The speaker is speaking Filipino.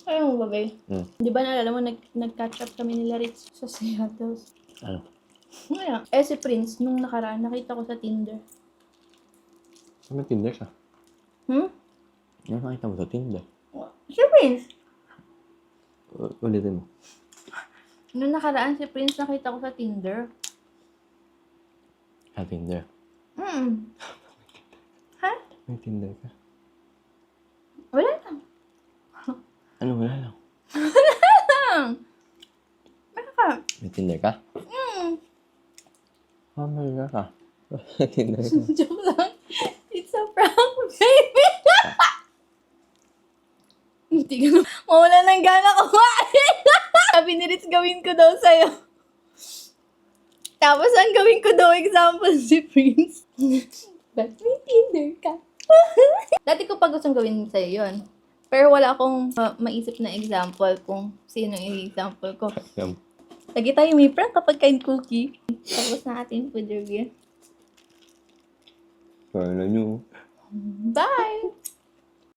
Ayaw mo ba, babe? Hmm. Di ba naalala mo, nag-catch up kami nila Ritz sa Seattle? Ano? Ngayon, si Prince, nung nakaraan, nakita ko sa Tinder. May Tinder siya. Hmm? Ano nakita mo sa Tinder? Si Prince! Ulitin mo. Nung nakaraan, si Prince nakita ko sa Tinder. Sa Tinder. Ha? May Tinder ka? Wala lang. Ano wala lang? Baka. May Tinder ka? May ka. May Tinder ka. Joke lang. It's a prank, baby. Hindi ka na mawala ng gana kumain. Sabi ni Ritz, gawin ko daw sa'yo. Tapos ang gawin ko daw example si Prince. But may Tinder ka. Dati ko pa gustong gawin sa'yo yun. Pero wala akong maisip na example kung sino yung example ko. Yung Lagi tayo may prank kapag kain cookie. Tapos na ating food review. Kaya na nyo. Bye!